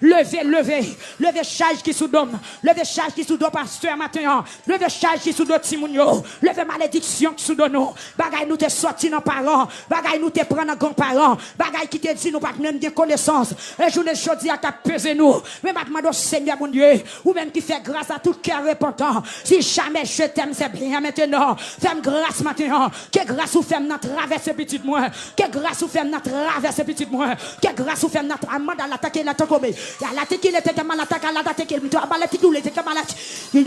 Levez charge qui sous dôme. Levez charge qui sous dôme pasteur matin. Levez charge qui sous dôme Timounio. Levez malédiction qui sous dôme nous. Bagay nous te sorti dans parents. Bagay nous te prend dans grands-parents. Bagay qui te dit nous pas même de connaissance. Et journée chaudy à t'a pesé nous. Mais maintenant Seigneur mon Dieu, ou même qui fait grâce à tout cœur repentant. Si jamais je t'aime c'est bien maintenant. Fais grâce maintenant. Que grâce ou femme notre traverse petit moi. Que grâce ou femme notre traverse petit moi. Que grâce ou femme notre amende à l'attaquer la tocomé. Ya la teki le teke malata la teke mto abale tiki le teke malati.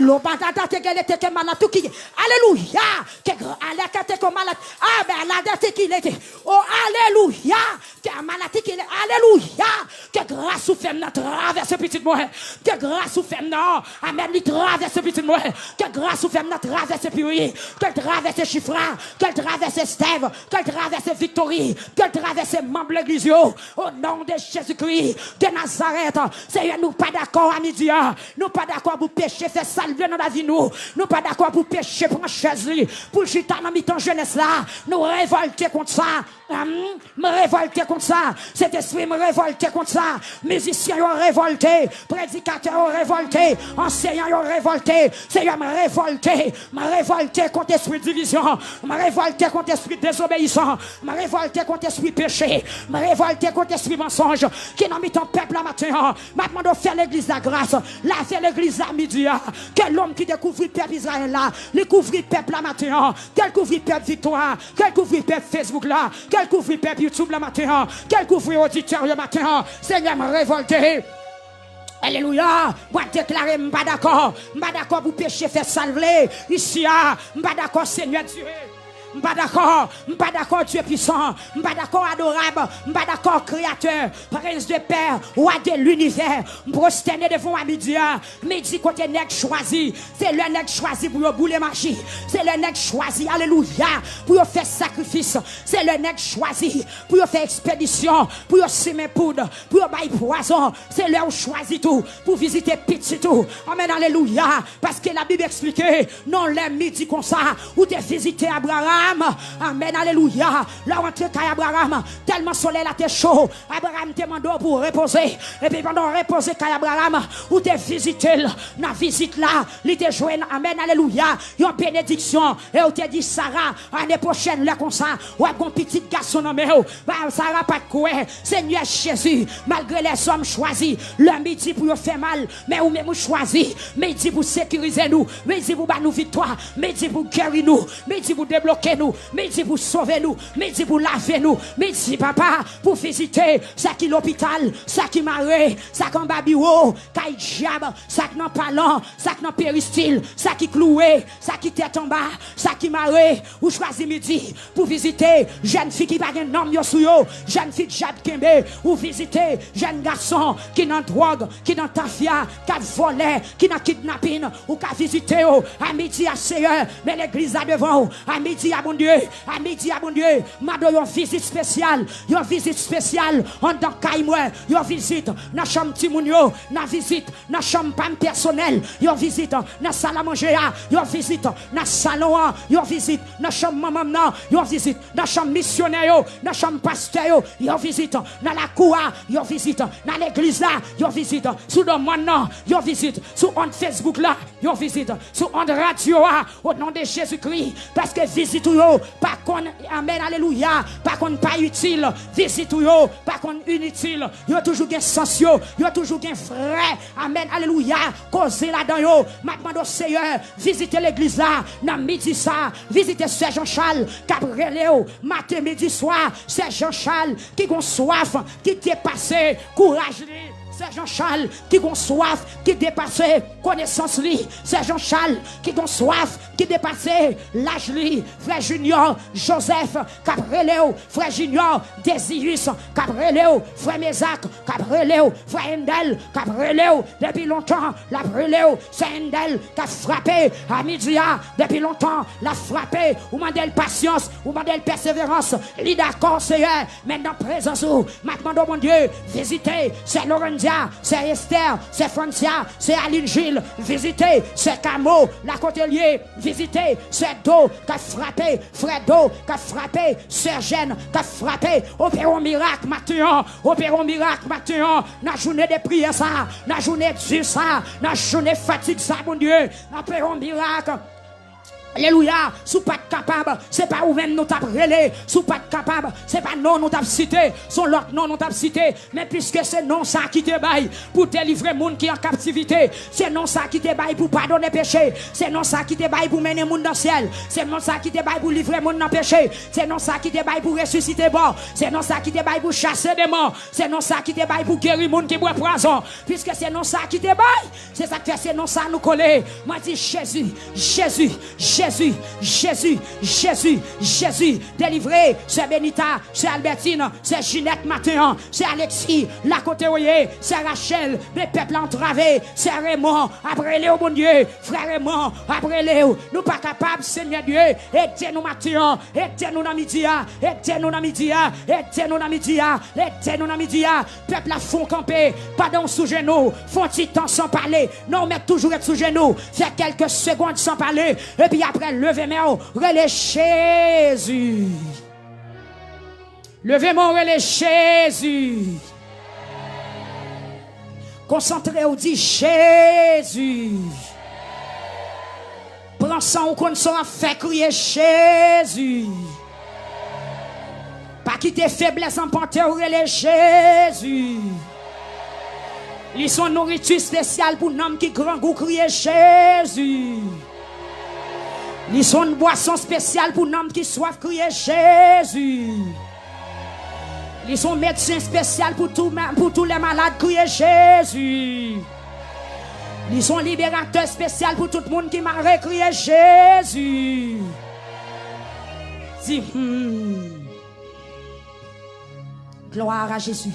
Lo patata teke le teke malatu ki. Alléluia. Que ala kate ko malati. Ah ben la teki le teke. Oh alléluia. Que malati ki alléluia. Que grâce ou femme notre traverse petit moi. Que grâce ou femme non. Amen li traverse petit moi. Que grâce ou femme notre traverse puis. Que traverse chiffra. Que traverse Steve. Que traverse Victorie. Que traverse membre l'église au nom de Jésus-Christ de Nazareth. Seigneur, nous pas d'accord à midi. Nous pas d'accord pour pécher, faire salver dans la vie nous. Nous pas d'accord pour pécher, prendre chaise pour chita dans mi-temps jeunesse là. Nous révolter contre ça. Me révolter contre ça. Cet esprit me révolter contre ça. Musiciens ont révolté. Prédicateurs ont révolté. Enseignants ont révolté. Seigneur, me révolter contre l'esprit de division. Me révolter contre l'esprit de désobéissant. Me révolter contre l'esprit péché. Me révolter contre l'esprit mensonge. Qui n'a mis ton peuple la matin. Maintenant, de faire l'église de la grâce. Là, faire l'église à midi. Que l'homme qui découvre le peuple Israël là. Découvre le peuple la matin. Quel couvre le peuple Victoire. Quel couvre le peuple Facebook là. Quel couvre le peuple YouTube la matin. Quel couvre l'auditeur le matin. Seigneur, me révolter. Alléluia. Moi déclarer, m'pas d'accord. M'pas d'accord pour pécher, faire salver. Ici, m'pas d'accord, Seigneur Dieu. M'pas d'accord Dieu puissant, m'pas d'accord adorable, m'pas d'accord créateur, prince de père, roi de l'univers, m'prosterner devant à midi côté nèg choisi, c'est le nèg choisi pour bouler magie, c'est le nèg choisi, alléluia, pour faire sacrifice, c'est le nèg choisi pour faire expédition, pour semer poudre, pour bailler poison, c'est le choisi tout, pour visiter petit tout, amen, alléluia, parce que la Bible explique, non les midi comme ça, où tu visité Abraham. Amen, alléluia. Là, on entre Abraham, tellement soleil là, t'es chaud. Abraham te demande pour reposer. Et puis pendant reposer, Abraham, où t'es visité, dans visite là, il te joint, amen, alléluia. Une bénédiction. Et où t'es dit, Sarah, l'année prochaine, là, comme ça, ou un petit garçon nommé, Sarah pas de quoi. Seigneur Jésus, malgré les hommes choisis, le midi pour faire mal, mais ou même choisi, midi pour sécuriser nous, midi pour nous victoire, midi pour guérir nous, midi pour débloquer nous, mais dit pour sauver nous, mais dit pour laver nous, mais dit papa pour visiter ça qui l'hôpital, ça qui marée, ça qui en babio, caille diable, ça qui n'en parlant, ça qui n'en péristyle, ça qui cloué, ça qui tête en bas, ça qui marée, ou choisi midi pour visiter jeune fille qui pas un nom yo sou yo, jeune fille Jade Kembe, ou visiter jeune garçon qui n'en drogue, qui n'en tafia, qui a volé, qui n'en kidnapping, ou qui a visité à midi à Seigneur, mais l'église a devant, à midi à bon Dieu, à midi à bon Dieu, m'a une visite spéciale, en tant qu'aïmoué, une visite dans la chambre Timounio, une visite dans la chambre personnelle, une visite dans la salle à manger, une visite dans le salon, une visite dans la chambre maman, une visite dans la chambre missionnaire, dans la chambre pasteur, une visite dans la cour, une visite dans l'église là, une visite sous le monde, une visite sur on Facebook là, une visite sur on radio au nom de Jésus-Christ, parce que visite pas qu'on amen alléluia, pas qu'on pas utile, visite pas qu'on inutile, yo toujours gain sens yo toujours gain vrai, amen alléluia, causer là-dedans yo, maintenant Seigneur, visiter l'église là, dans midi ça, visiter Sœur Jean-Charles, Cabreleo, matin midi soir, Sœur Jean-Charles, qui gon soif, qui dépassé, courage lui. C'est Jean-Charles qui a soif, qui dépasse connaissance lui. C'est Jean-Charles qui a soif, qui dépasse l'âge lui. Frère Junior, Joseph, Cabreleo, Frère Junior, Désirus, Cabreleo, Frère Mézac, Cabreleo, Frère Endel, Cabreleo, depuis longtemps, la Breleo, c'est Endel qui a frappé à midi, depuis longtemps, la frappé, ou mandel patience, ou mandel persévérance, l'idée d'accord, Seigneur, maintenant présence, maintenant, mon Dieu, visitez, c'est Lorenzo. Nadia, c'est Esther, c'est Francia, c'est Aline Gilles, visitez, c'est Camo, la Cotelier, visitez, c'est Do, qui a frappé, Fredo, qui a frappé, Sergène, qui a frappé, opérons miracle maintenant, opérons miracle maintenant, la journée de prière ça, la journée de Dieu ça, la journée fatigue ça, mon Dieu, opérons miracle. Alléluia, sous pas capable, c'est pas où même nous t'as relé, sous pas capable, c'est pas non nous t'as cité, son l'autre non nous t'as cité, mais puisque c'est non ça qui te baille pour délivrer monde qui est en captivité, c'est non ça qui te baille pour pardonner péché, c'est non ça qui te baille pour mener monde dans le ciel, c'est non ça qui te baille pour livrer monde dans le péché, c'est non ça qui te baille pour ressusciter bon, c'est non ça qui te baille pour chasser des morts, c'est non ça qui te baille pour guérir monde qui boit poison, puisque c'est non ça qui te baille, c'est ça que fait c'est non ça nous coller. Moi dis Jésus, Jésus, Jésus, Jésus, Jésus, Jésus, délivré, c'est Benita, c'est Albertine, c'est Ginette Matin, c'est Alexis, la côté oye, c'est Rachel, les peuples entravés, c'est Raymond, après Léo, bon Dieu, frère Raymond, après Léo, nous pas capables, Seigneur Dieu, aidez-nous matin, aidez-nous dans midi, aidez-nous dans midi, aidez-nous dans midi, aidez-nous dans midi, peuple à fond camper, pardon sous genoux, font petit temps sans parler, non, mais toujours être sous genoux, faire quelques secondes sans parler, et puis après, levez-moi, relais Jésus. Levez-moi, relais Jésus. Concentrez-vous, dit Jésus. Prends ça ou qu'on s'en fait crier Jésus. Pas quitter faiblesse en panthère, relais Jésus. Ils sont nourriture spéciale pour l'homme qui grand goût crier Jésus. Ils sont une boisson spéciale pour l'homme qui soif crier Jésus. Ils sont médecins spécial pour tous les malades crier Jésus. Ils sont libérateurs spécial pour tout le monde qui m'a crier Jésus. Dis, gloire à Jésus.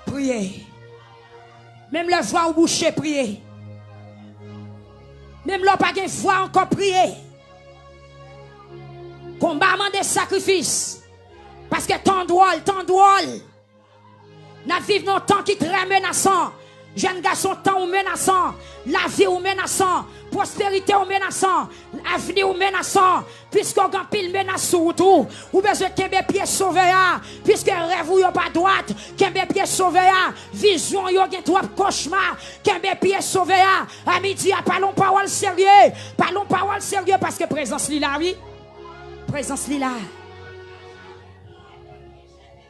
Priez. Même la voix au boucher, priez. Même là, pas de voix encore, priez. Combat des sacrifices. Parce que tant drôle. Nous vivons dans un temps qui est très menaçant. Jeune garçon, temps menaçant. La vie ou menaçant. Prospérité ou menaçant. L'avenir ou menaçant. Puisqu'on a pile menace sur tout. Ou besoin de mes pieds sauvés. Puisque rêve ou pas droite. Que mes pieds sauvés. Vision ou gen trop cauchemar. Que mes pieds sauvés. À midi, parlons parole sérieux. Parlons parole sérieux parce que présence li là, oui. Présence li là.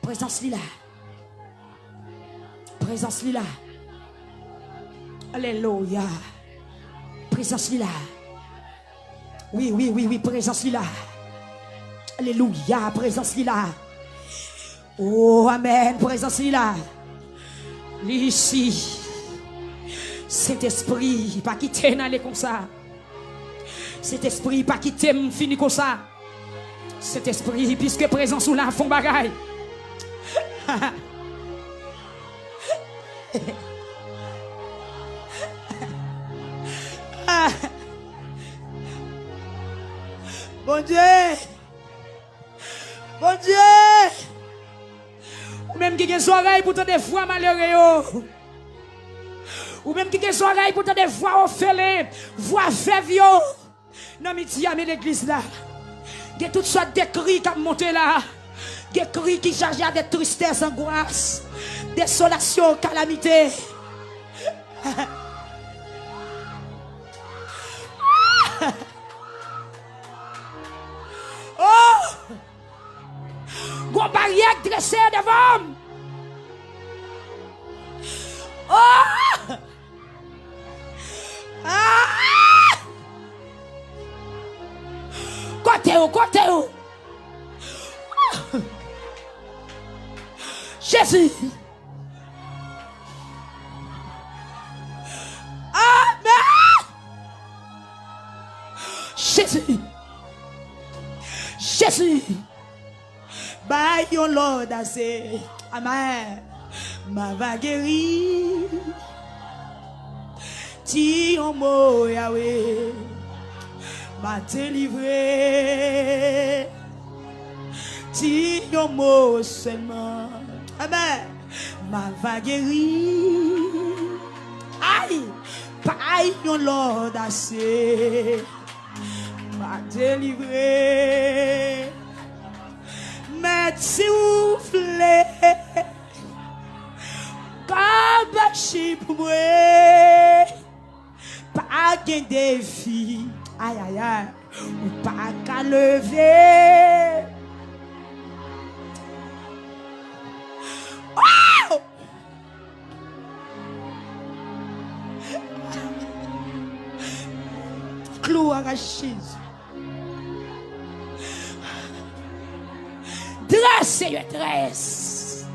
Présence li là. Présence li là. Alléluia. Présence là. Oui, présence là. Alléluia, présence là. Oh, amen, présence là. Ici, cet esprit, pas quitter n'aller comme ça. Cet esprit, pas quitter fini comme ça. Cet esprit, puisque présence là, font bagaille. Bon Dieu, ou même qui a des oreilles pour te des voix malheureux, ou même qui a des oreilles pour te des voix orphelines, voix fèves, non mais tu as mis l'église là, il y a toutes sortes de cris qui ont monté là, des cris qui chargent de tristesse, angoisse, désolation, calamité. Oh! Gon barrière dressée devant. Oh! Ah! Côté où? Oh! Jésus. Amen. Jésus. By your Lord, I say, Amen. Ma va guérir. Ti en mot Yahweh m'a délivré. Ti en mot seulement. Amen. M'a va guéri. Aïe. Paï yon Lord assez. M'a délivré. Mais soufflé. Comme un chip moué. Pas de défi. Aïe aïe aïe. Ou pas qu'à lever. Oh! Clou arraché. Dresse, Seigneur, dresse.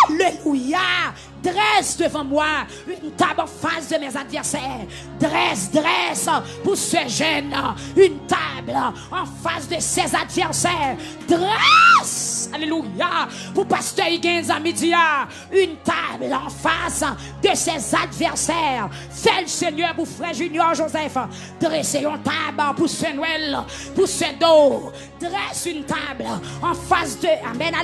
Alléluia. Dresse devant moi une table en face de mes adversaires. Dresse pour ce jeune une table en face de ses adversaires. Dresse, alléluia, pour pasteur Higgins à midi, une table en face de ses adversaires. Fais le Seigneur pour frère Junior Joseph. Dressez une table pour ce Noël, pour ce dos. Dresse une table en face de, amen,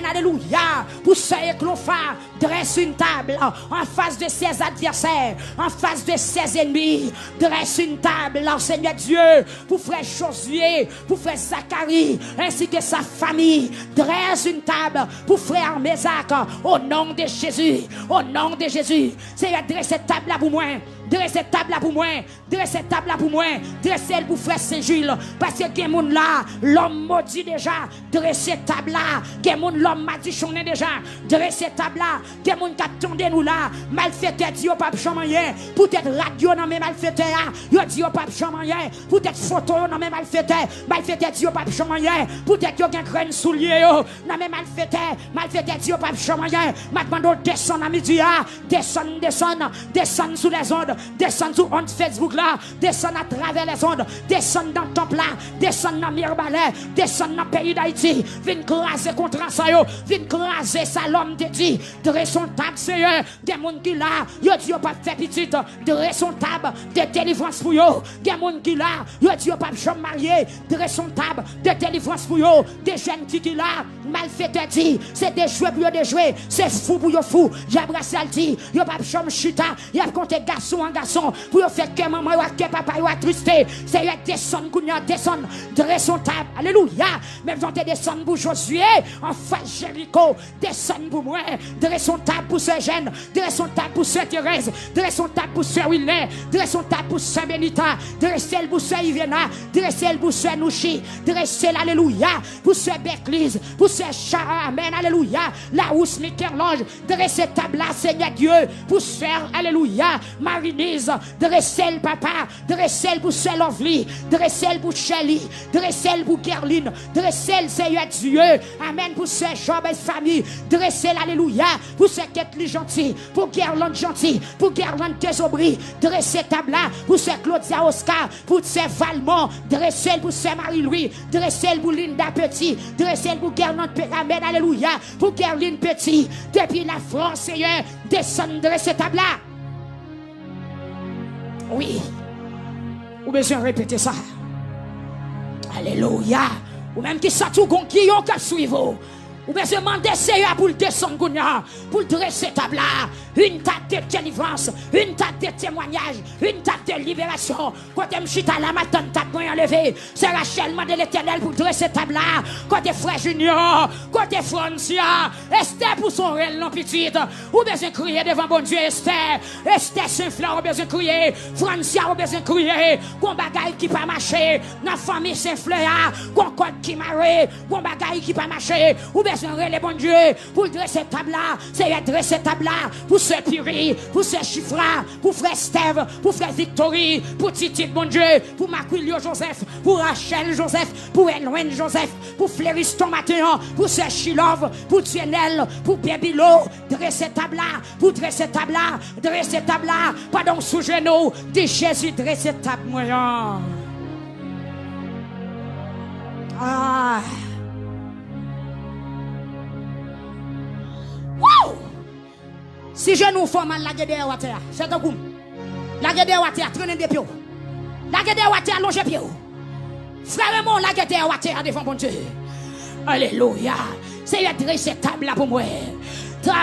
alléluia, pour ce Éclopha. Dresse une table en face de ses adversaires, en face de ses ennemis. Dresse une table, Seigneur Dieu, pour frère Josué, pour frère Zacharie, ainsi que sa famille. Dresse une table pour frère Mézac, au nom de Jésus, au nom de Jésus. Seigneur, dresse cette table là pour moi. Dresse cette table là pour moi. Dresse cette table là pour moi. Dresse elle pour frère Saint-Gilles. Parce que quelqu'un là, l'homme maudit déjà. Dresse cette table là. Quelqu'un l'homme m'a dit qu'on est déjà. Dresse cette table là. Quelqu'un qui attendait nous là. Malfaiteur dit au pape chamayen. Peut-être radio non mais malfaiteur. Yo dit au pape chamayen. Peut-être photo non mais malfaiteur. Malfaiteur dit au pape chamayen. Peut-être yo gen graine soulier yo. Non mais malfaiteur. Malfaiteur dit au pape chamayen. Maintenant descend à midi. Descend sous les ondes. Descends sur on Facebook là, descends à travers les ondes, descends dans le temple là, descends dans Mirbalais, descends dans le pays d'Haïti, viens craser contre ça yo, viens craser ça l'homme de dit, dresse son table Seigneur, des gens qui là, yo dit yo pas fait petite, dresse son table de délivrance pour yo, des gens qui là, yo dit yo pas jamais marié, dresse son table de délivrance pour yo, des jeunes qui là, malfaiteur dit, c'est des jouets pour yo des jouets, c'est fou pour yo fou, j'abrace dit, yo pas jamais chita, y a compté garçon garçon pour faire que maman ou que papa ou attristé c'est descendre kounya descendre dresse son table alléluia même quand tu descendre pour Josué en face Jéricho descendre pour moi dresse son table pour ce jeune dresse son table pour ce Thérèse dresse son table pour ce Willet dresse son table pour ce Benita dresse elle pour ce Ivena dresse elle pour ce Nouchi dresse alléluia pour ce Béclise pour ce Chara amen alléluia la housse Michel-Ange dresse table là Seigneur Dieu pour ce faire alléluia Marie dressel papa, dressel pour Selovli, dressel pour Shelly, dressel pour Gerline, dressel Seigneur Dieu, amen pour ce Job et famille, dressel alléluia pour ce Ketli gentil, pour Gerland gentil, pour Gerland Désobri, dressel tabla pour ce Claudia Oscar, pour ce Valmont, dressel pour ce Marie-Louis, dressel pour Linda Petit, dressel pour Gerland amen alléluia, pour Gerline Petit, depuis la France Seigneur, descend dressel tabla. Oui, ou besoin répéter ça. Alléluia. Ou même qui s'attend qui yon ka suivre. Ou besoin demander Seigneur pour le descendre pour dresser table là, une table de délivrance, une table de témoignage, une table de libération. Quand je suis à la matin, table moi enlevé, c'est Rachel de l'Éternel pour dresser table là. Quand frère Junior, quand Francia, Esther pour son réel non petite. Ou besoin crier devant bon Dieu Esther. Esther Saint-Fleur ou besoin crier, Francia ou besoin crier. Qu'on bagaille qui pas marcher, dans famille Saint-Fleur, qu'on code qui marre, qu'on bagaille qui pas marcher. Ou besoin les bon Dieu pour dresser table là, c'est dresser table là pour ce Piri, pour ce Chifra, pour frère Steve, pour frère Victory, pour Titi bon Dieu, pour Maquilio Joseph, pour Rachel Joseph, pour Eloine Joseph, pour Flériston Mathéon, pour ce Chilov, pour Tienel, pour Bébilo, dresser table là, pour dresser table là, dresser table là, pardon sous genou, de Jésus dresser table moyen. Ah. Wow! Si je nous fais mal, la gueule de water, c'est un coup. La gueule de water, traîner des pieds. La gueule de water, allonge pieds. Frère mon, la gueule de water, devant mon Dieu. Alléluia. C'est une dresse table là pour moi.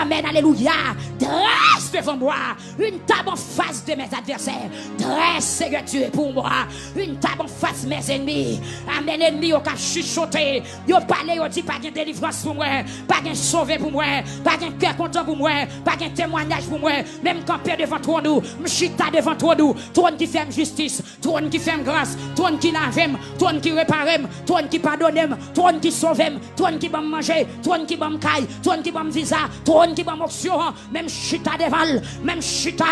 Amen, alléluia. Dresse devant moi une table en face de mes adversaires. Dresse, Seigneur Dieu, pour moi une table en face de mes ennemis. Amen, ennemis, au cas chuchoter. Yo parlé, yo dit pas de délivrance pour moi, pas de sauver pour moi, pas de cœur content pour moi, pas de témoignage pour moi. Même camper devant toi nous, m'chita devant toi nous. Toi qui fait justice, toi qui fait grâce, toi qui lave, toi qui répare, toi qui pardonne, toi qui sauve, toi qui va manger, toi qui va me caille, toi qui va me visa. Toi qui va m'option, même chita devant, même chita,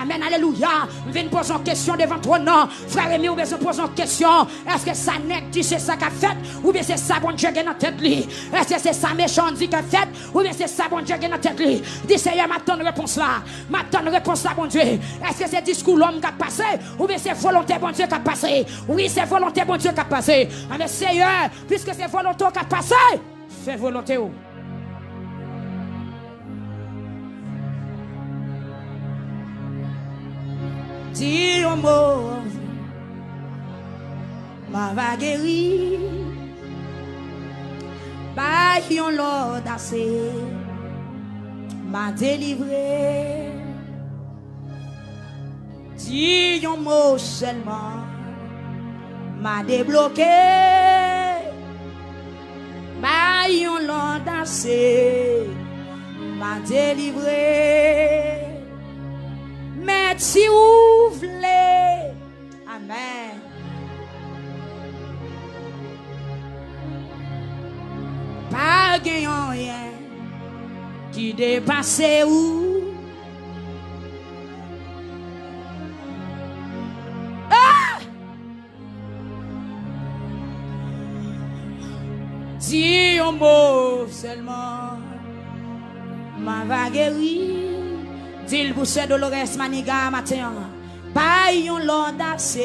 amen, alléluia. Viens poser une question devant toi, non, frère et nous, on pose une question. Est-ce que ça n'est dit c'est ça qu'a fait, ou bien c'est ça bon Dieu qui est dans tête li? Est-ce que c'est ça méchant dit qu'a fait, ou bien c'est ça bon Dieu qui est dans tête li? Dis Seigneur, m'attends une réponse là, m'attends une réponse là, bon Dieu. Est-ce que c'est discours l'homme qui a passé, ou bien c'est volonté bon Dieu qui a passé? Oui, c'est volonté bon Dieu qui a passé. Mais Seigneur, puisque c'est volonté qui a passé, fais volonté où? Dis un mot, ma va guérir, baillons l'audace, m'a délivré. Dis un mot seulement, m'a débloqué, baillons l'audace, m'a délivré. Mais si vous voulez, amen. Pas rien qui dépasse où. Ah! Dis un mot seulement, ma va guérir. Dis pour ce Dolores Maniga matin, paillons l'audace,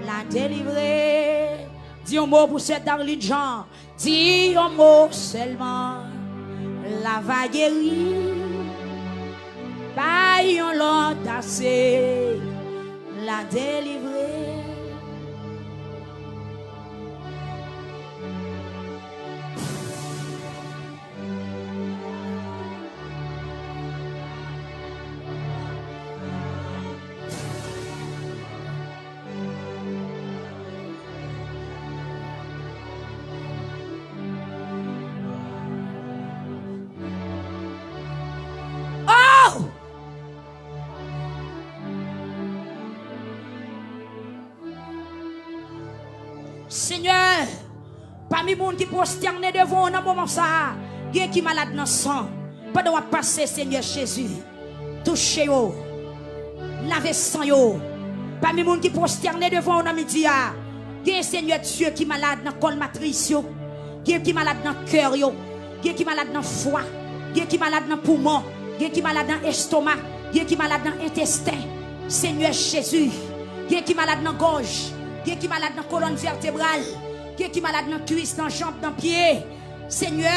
la délivrer. Dis un mot pour cette Darlene Jean, dis un mot seulement, la va guérir. Paillons l'audace, la délivrer. Seigneur, parmi les gens qui prosterné devant dans moment ça, il y a qui malade dans le sang. Pendant qu'on passe, Seigneur Jésus, touchez-vous, lavez sang yo. Parmi les gens qui prosterné devant dans midi, il y a Seigneur Dieu qui malade dans le col matrice, il y a qui malade dans le cœur, il y a qui malade dans le foie, il y a qui malade dans le poumon, il y a qui malade dans l'estomac, il y a qui malade dans l'intestin. Seigneur Jésus, il y a qui malade dans la gorge. Qui est malade dans la colonne vertébrale, qui est malade dans la cuisse, dans la jambe, dans le pied. Seigneur,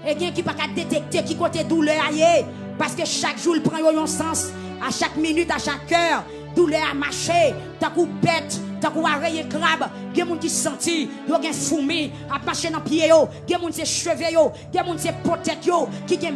et qui n'est pas qu'à détecter qui côté douleur aille, parce que chaque jour il prend un sens, à chaque minute, à chaque heure, douleur à marcher, t'as coup bête, t'as coup arrêté crabe, il y a des gens qui senti, il y a des fourmis à marcher dans le pied, il y a des gens qui cheveux, il y a des gens qui potette, qui ont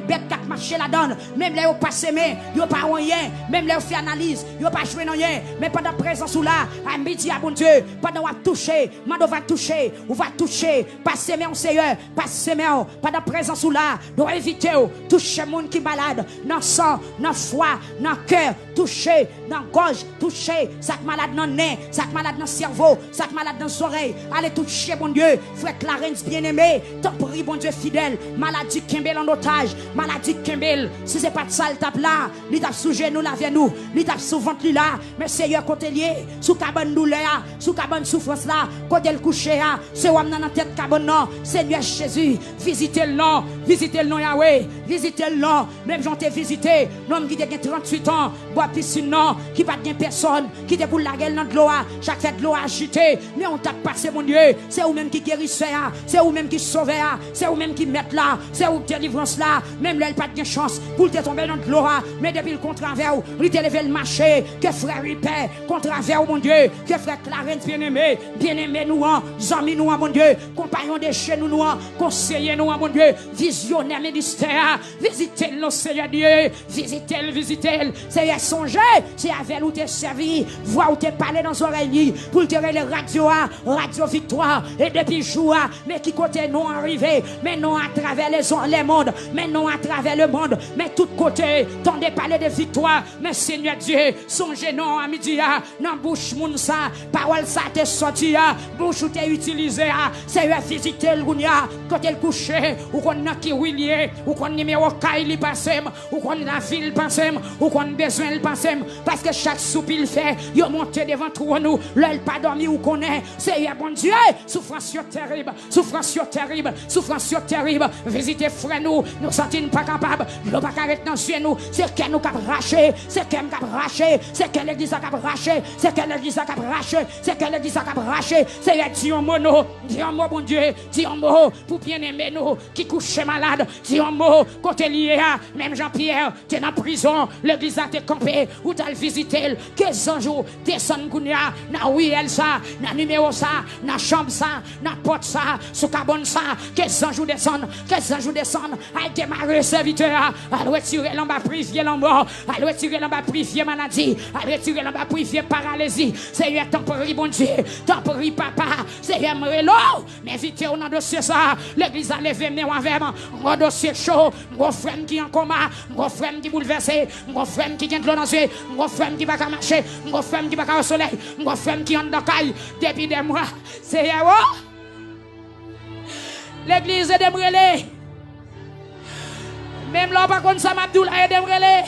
bête qui marcher là-dedans, même là, ils pas semé, ils n'ont pas rien, même là, ils fait analyse, ils n'ont pas joué rien, mais pendant présence ou là, à midi, à bon Dieu, pendant qu'on va toucher, on va toucher, on va toucher, pas semer en Seigneur, pas semer, pendant présence ou là, nous éviter, toucher les gens qui sont malades, dans le sang, dans le foie, dans le cœur, toucher, dans la gorge, toucher, ça malade dans le nez, ça malade dans le cerveau, ça malade dans les oreilles, allez toucher, bon Dieu, frère Clarence bien-aimé, t'en prie, bon Dieu fidèle, maladie Kimbel en otage, maladie Kimbel, si c'est pas de ça, le tape là, il tape sous genou, la nous, il tape sous ventre là, mais Seigneur, côté lié, sous cabane douleur, sous cabane souffrance là, côté le coucher, c'est où dans la tête cabane non, Seigneur Jésus, visitez le nom Yahweh, visitez le nom, même j'en t'ai visité, l'homme qui a 38 ans, bois piscine non, qui pas de personne, qui te pour la gueule dans de l'eau, chaque fait de l'eau agitée, mais on t'a passé, mon Dieu. C'est vous-même qui guérissez, c'est vous-même qui sauvez, c'est vous-même qui mettez là, c'est vous délivrance là. Même là, il pas de chance pour te tomber dans de l'eau, mais depuis le contraire, il te levé le marché, que frère Ripé, contraire, mon Dieu, que frère Clarence bien-aimé nous, amis nous, mon Dieu, compagnon de chez nous, conseiller nous, mon Dieu, visionnaire ministère, visitez-le, Seigneur Dieu, visitez-le, Seigneur, songez, c'est avec où t'es servi, voir où t'es parlé dans oreilles, pour te les radio victoire, et depuis jour, mais qui côté nous arrivé, mais non à travers les mondes, mais non à travers le monde, mais tout côté, tendez parler de victoire, mais Seigneur Dieu, songez non à midi, dans bouche moun ça, parole ça t'es sorti, bouche où t'es utilisé, Seigneur, visitez le gounia, côté le coucher, ou qu'on a qui willier, ou qu'on numéro Kaili passem, ou qu'on la ville passem, ou qu'on besoin le passem, parce que chaque soupil fait, yo monté devant tout nous, l'œil pas dormi ou connaît, Seigneur bon Dieu, souffrance terrible, visitez frère nous sentons pas capables, nous pas arrêter dans chez nous, c'est qu'elle nous cap racher, c'est qu'elle cap racher, c'est qu'elle l'église cap racher, c'est qu'elle l'église cap racher, c'est qu'elle l'église cap racher, Seigneur dis un mot bon Dieu, dis un mot pour bien aimer nous qui couche malade, dis un mot côté lié à même Jean-Pierre, tu es en prison, l'église a été campé, ou t'as visité, 15 jours, descend Gounia, na oui elle ça, na numéro ça, na chambre ça, na porte ça, sous cabane ça, 15 jours descend, à démarrer serviteur, à retirer l'en bas privier l'en mort, à retirer l'en bas privier maladie, à retirer l'en bas privier paralysie, Seigneur temporaire bon Dieu, temporaire papa, Seigneur m'relo, m'inviter au dossier ça, l'église a levé mais avec mon dossier chaud, mon frère qui en coma, mon frère qui bouleversé, mon frère qui vient de l'eau dans yeux, mon frère qui va marcher, mon frère qui va au soleil, mon frère qui en caille depuis des mois, Seigneur, l'église est débrûlée. Même là, par contre, ça m'a dit, est débrûlée.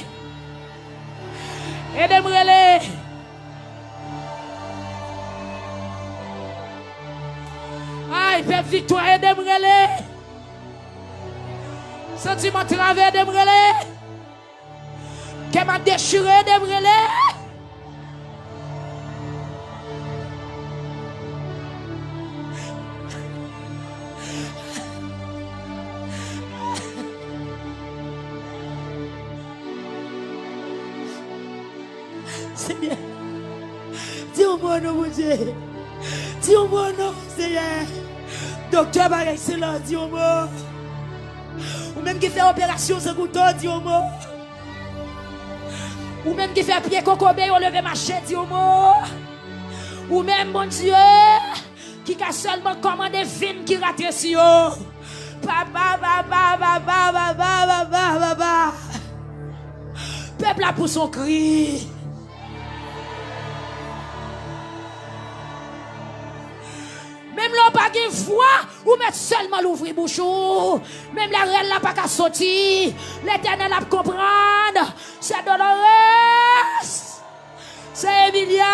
Aïe, peuple victoire est débrûlée. Sentiment travers débrûlé. Qu'elle m'a déchiré débrûlé. Seigneur, dis-moi non, mon Dieu. Dis-moi non, Seigneur. Docteur par excellence, dis-moi. Ou même qui fait opération sans couteau, dis-moi. Ou même qui fait pied cocobé, ou lever machette, dis-moi. Ou même, mon Dieu, qui a seulement commandé vin qui rate si yo. Papa. Peuple a pour son cri. Même là, pas de voix, ou mettre seulement l'ouvrir bouchon. Même la reine n'a pas qu'à sortir. L'Éternel a comprendre. C'est Dolores. C'est Emilia.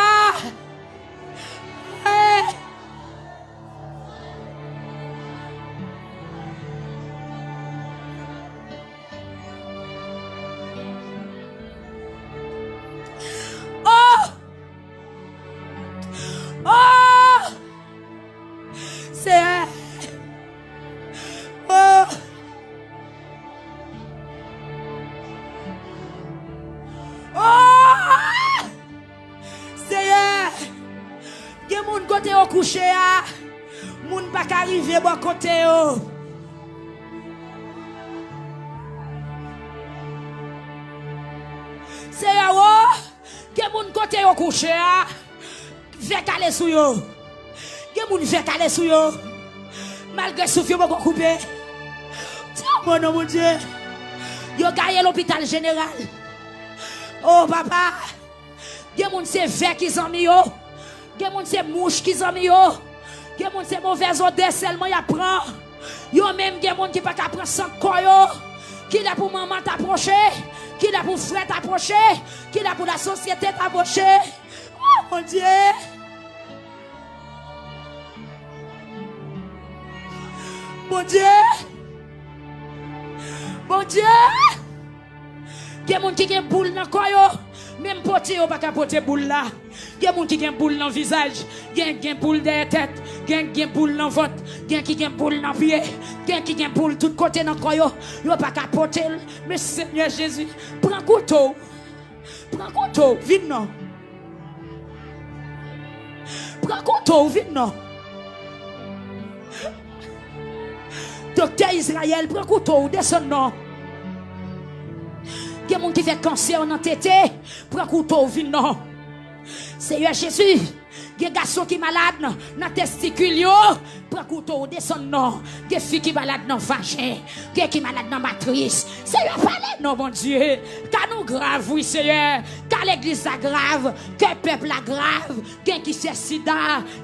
Côté au coucher, moun pas arriver bon côté oh. C'est que moun côté au coucher, fait caler sou yo. Que moun fait caler sou yo. Malgré souffle pas couper. Mon Dieu. Yo gagné l'hôpital général. Oh papa. Que moun c'est fait qui sont mis yo. Que moun c'est mouche qui sont mis yo. Que moun c'est mauvaise odeur seulement y apprend. Yo même que moun qui pas qu'à prendre sans koyo. Qui là pour maman t'approcher, qui là pour frère t'approcher, qui là pour la société t'approcher. Oh mon Dieu. Mon Dieu. Mon Dieu. Que moun qui gen boule dans koyo, même poté ou pas qu'à poté boule là. Gen moun qui gen boule dans visage, gen boule derrière tête, gen boule dans ventre, gen qui gen boule dans pied, gen qui gen boule tout côté dans corps yo pas capoter. Mais Seigneur Jésus, prends couteau. Prends couteau, vite non. Prends couteau, vite non. Docteur Israël, prends couteau, descend non. Il y a des gens qui fait cancer dans tête, prends couteau, vite non. Seigneur Jésus, il y a des garçons qui sont malades dans les testicules, prends couteau, descend non. Il y a des filles qui sont malades dans le vagin, il y a qui sont malades dans la matrice. Seigneur, parlez non, mon Dieu. Car nous grave, oui, Seigneur. Car l'église est grave, que le peuple est grave. Quelqu'un qui fait sida,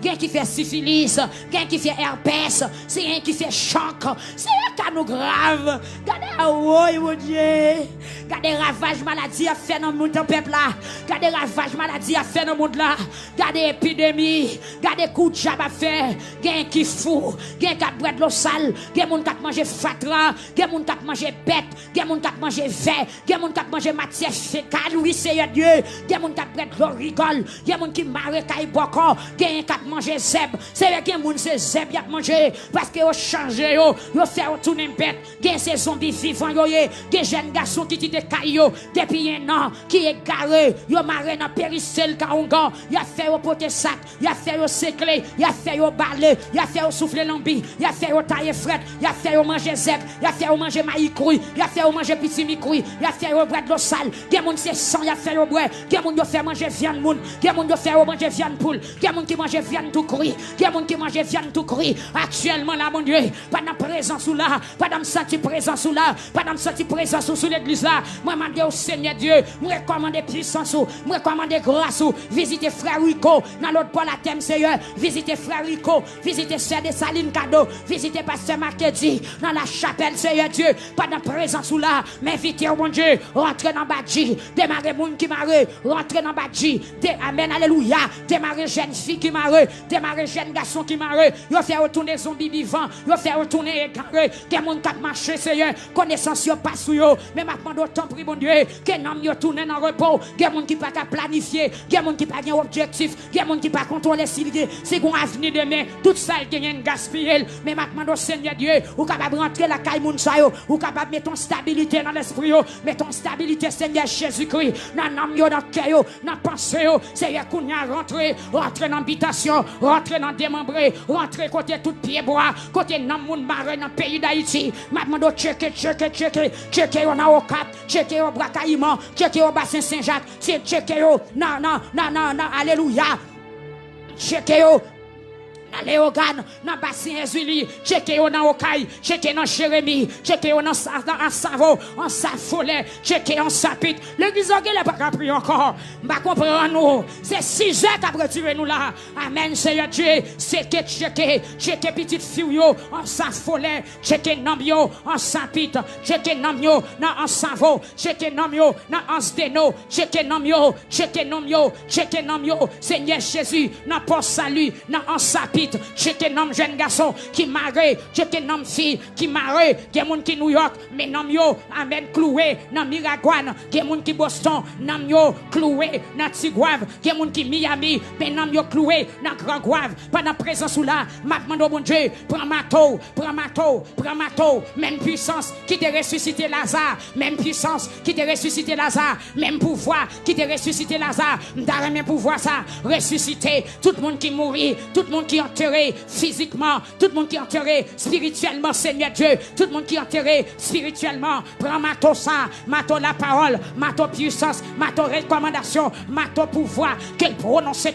quelqu'un qui fait syphilis, quelqu'un qui fait herpès, c'est quelqu'un qui fait choc. Seigneur, car nous grave. Regardez, oh, mon Dieu. Regardez ravage maladie à faire dans le monde, peuple là. Regardez ravage maladie à faire dans le monde là. Regardez épidémie, regardez coup de jab à faire. Quelqu'un qui fou, quelqu'un qui boit de l'eau sale, quelqu'un qui mange fatra, quelqu'un qui mange bête, quelqu'un qui mange verre, quelqu'un qui mange matière fécale, oui, Seigneur Dieu. Quelqu'un qui prête l'oricole, quelqu'un qui marre caille boko, quelqu'un qui mange zeb. C'est vrai que moun c'est zeb y a mangé parce que yo changé yo fait tourner bête. Quelqu'un c'est zombie vivant yo yé, quelqu'un jeune garçon qui dit caillou depuis un an qui est garé, yo marre dans périssel kaongan, y a fait au poté sac, y a fait au séclé, y a fait au balé, y a fait au souffler lambi, y a fait au tailler fret, y a fait au manger zeb, y a fait au manger maïs cru, y a fait au manger petit mi-cru, y a fait au bread de l'eau sale, quelqu'un moun c'est sang, y a fait au bread, quelqu'un moun yo fait manger viande moun, quelqu'un moun yo fait manger viande poule, quelqu'un moun qui mange viande tout cru, quelqu'un moun qui mange viande tout cru. Actuellement là mon Dieu, pas dans présence ou là, pas dans senti présence ou là, pas dans senti présence ou sous l'église là. Moi demande au Seigneur Dieu, moi recommande puissance ou, moi recommande grâce ou, visitez frère Rico dans l'autre pôle à thème Seigneur, visitez frère Rico, visitez sœur de Saline Cadeau, visitez pasteur Marquedi dans la chapelle Seigneur Dieu, pas dans présence ou là, mais invitez au mon Dieu, rentrez dans Badji, démarrez moun qui marre, rentrez dans Badji, amen alléluia, démarrez jeune fille qui marre, démarrez jeune garçon qui marre, yo fait retourner zombie vivant, yo fait retourner égaré, que moun k'ap marcher Seigneur, connaissance yo pas sou yo, mais maintenant autant prie mon Dieu, que nom yo tourner dans repos, que moun qui pas qu'à planifier, que moun qui pas gen objectif, que moun qui pas contrôler si gon avenir demain, tout ça gen gaspiller, mais maintenant au Seigneur Dieu, ou capable rentrer la caille moun sa yo, ou capable mettre ton stabilité dans l'esprit yo, mettre ton stabilité Seigneur Jésus-Christ, dans l'âme yo, dans le cœur yo, dans pensée yo, Seigneur kounya rentrer dans habitation, rentrer dans démembré, rentrer côté tout pied bois, côté nan moun marre dans pays d'Haïti, maintenant checker yo dans au cap, checker yo Bracaïman, checker yo bassin Saint-Jacques, checker yo non, alléluia, checker yo Léogane, dans bassin Ezuli, checké dans Okaï, checké dans Jérémie, checké dans Savo, en Safolet, checké en Sapit. L'église n'a pas compris encore. M'a comprendre nous. C'est 6 heures qu'a retiré nous là. Amen, Seigneur Dieu. C'est que checké petite fille en Safolet, checké Namio en Sapit, checké Namio dans en Savo, checké Namio dans en Steno, checké Namio, Seigneur Jésus, dans pour salut, dans en Sapit. Checké nom jeune garçon qui marre, checké nom fille qui marre, qui moun qui New York, mais nom yo amen cloué dans Miragouane, qui moun qui Boston, nom yo cloué dans Tigouave, qui moun qui Miami, mais nom yo cloué dans Grand Gouave, pendant présence ou là, maintenant mon Dieu, prends mato, même puissance qui te ressuscité Lazare, même puissance qui te ressuscité Lazare, même pouvoir qui te ressuscité Lazare, m'dare même pouvoir ça, ressusciter tout le monde qui mourit, tout le monde qui enterré physiquement, tout le monde qui enterré spirituellement, Seigneur Dieu, tout le monde qui enterré spirituellement, prends mato ça, mato la parole, mato puissance, mato recommandation, mato pouvoir, qu'elle prononce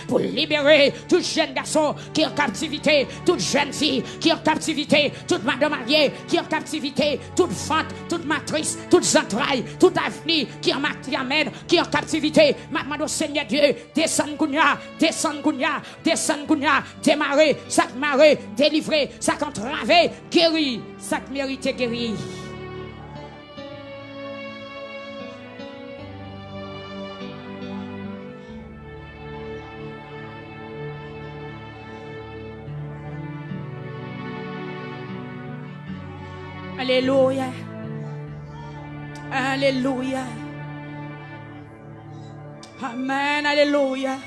pour libérer tout jeune garçon qui est en captivité, toute jeune fille qui est en captivité, toute madame mariée qui est en captivité, toute fente, toute matrice, toute entrailles, toute avenir qui est en matiamède, qui est en captivité, maintenant Seigneur Dieu, descend Gounia, démarrer, ça marrer, délivrer, ça entraver, guérir, ça mérite guérir. Alléluia. Alléluia. Amen. Alléluia.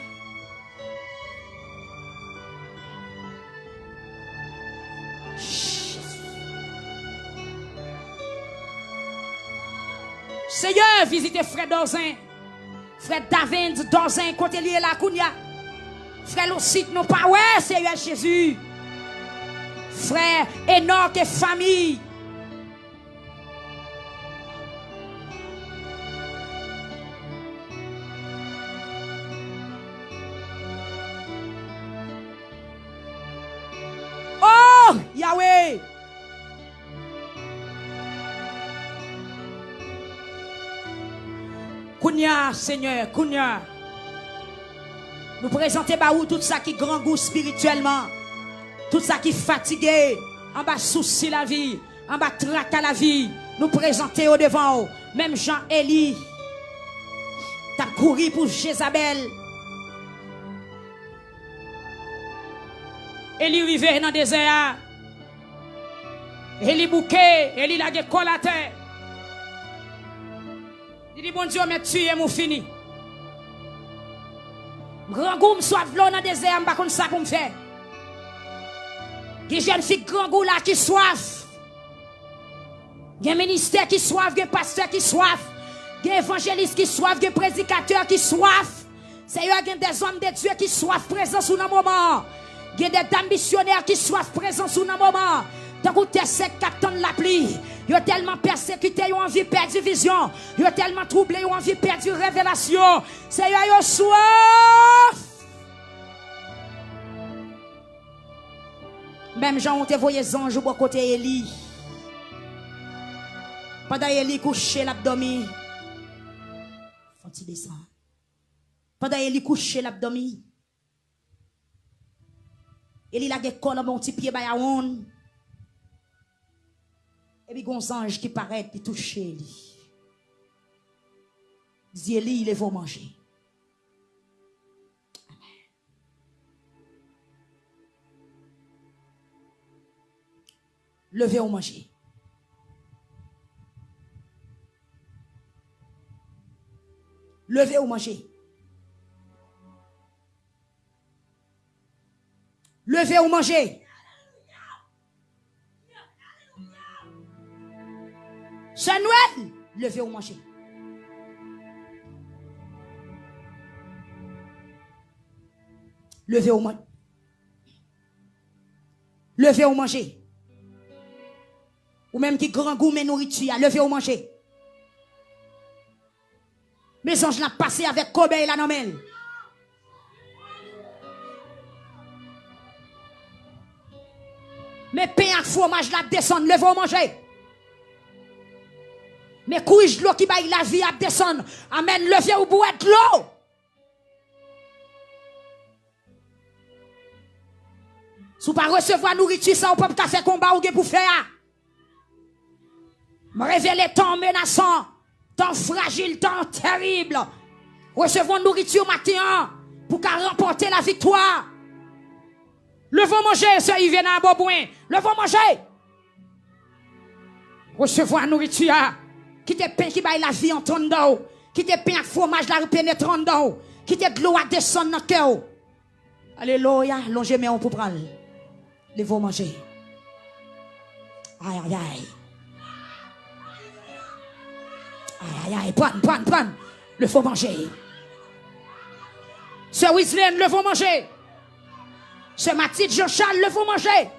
visiter frère Dorzin. Frère David Dorzin, côté lié la Kounia. Frère Locite, non pas, ouais, Seigneur Jésus. Frère Enoch et famille. Oh, Yahweh. Kounia, Seigneur, Kounia. Nous présentons Baou tout ça qui grand goût spirituellement. Tout ça qui fatigué. En bas souci la vie. En bas traque à la vie. Nous présentons au devant. Même Jean-Élie. T'as couru pour Jézabel. Élie rivé dans le désert. Élie bouquet. Élie la gueule à terre. Il dit, bon Dieu, mais tu es mon fini. Grand goût, soif l'eau dans le désert, je ne sais pas ça pour me faire. Il y a jeune fille grand goût là qui soif. Il y a un ministère qui soif, il y a un pasteur qui soif. Il y a un évangéliste qui soif, il y a un prédicateur qui soif. C'est il y a des hommes de Dieu qui soif présent sous un moment. Il y a des dames missionnaires qui soif présent sous un moment. Tant que tu es sec, captain de la pluie. Ils ont tellement persécuté, ils ont envie de perdre vision. Ils ont tellement troublé, ils ont envie de perdre révélation. C'est yo soif. Même Jean, on te voyait les anges au côté Élie. Pendant Élie couché l'abdomen. Faut-il descendre? Pendant Élie couché l'abdomen. Élie la gueule dans mon petit pied by aoun. Et puis, il y a un ange qui paraît et touche Élie. Il dit, Élie, il va manger. Amen. Levez ou manger. Levez ou manger. Levez ou manger. C'est Noël. Levez ou manger. Levez ou manger. Levez ou manger. Ou même qui grand goût mais nourriture. Levez ou manger. Mes anges l'ont passé avec Kobe et la nomelle. Mais pain et fromage la descend. Levez ou manger. Mais couille de l'eau qui baille la vie à descendre. Amen. Levez ou boire de l'eau. Si vous ne recevoir nourriture, ça ne peut pas faire combat ou pour faire. Me révéler temps menaçant, temps fragile, temps terrible. Recevons nourriture matin pour remporter la victoire. Levons manger, ça y vient à Bobouin. Levons manger. Recevoir nourriture. Qui te pain qui baille la vie en ton dos. Qui te pain fromage la pénétrant dans. Qui te de l'eau à descendre dans le cœur. Alléluia. Longez mes pour prendre. Les vont manger. Aïe aïe aïe. Aïe aïe aïe. Prends. Le faut manger. Sœur Wislène, le faut manger. Sœur Mathilde Jean-Charles, le faut manger.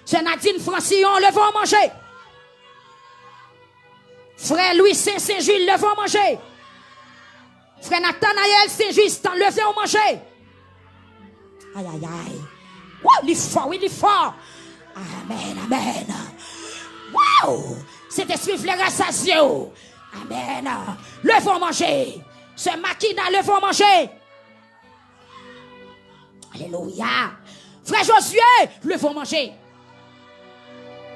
Sœur Nadine Francillon, le faut manger. Frère Louis Saint-Jules, levez au manger. Frère Nathanaël Saint-Just, levez au manger. Aïe, aïe, aïe. Wow, il est fort, oui, il est fort. Amen, amen. Wow, cet esprit voulait rassasier. Amen. Levez au manger. Ce Makina, levez au manger. Alléluia. Frère Josué, levez au manger.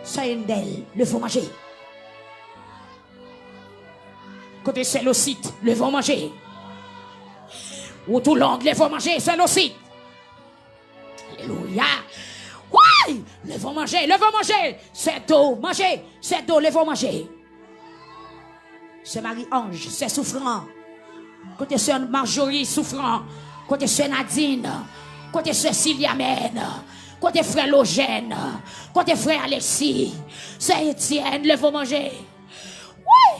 Sœur Endel, levez au manger. Côté Célocite, le vont manger. Ou tout l'angle, le vont manger, Célocite. Alléluia. Oui, le vont manger, le vont manger. C'est d'eau, manger. C'est d'eau, le vont manger. C'est Marie-Ange, c'est souffrant. Côté Sœur Marjorie, souffrant. Côté Sœur Nadine. Côté Sœur Sylviamène. Côté Frère Logène. Côté Frère Alexis. C'est Étienne, le vont manger.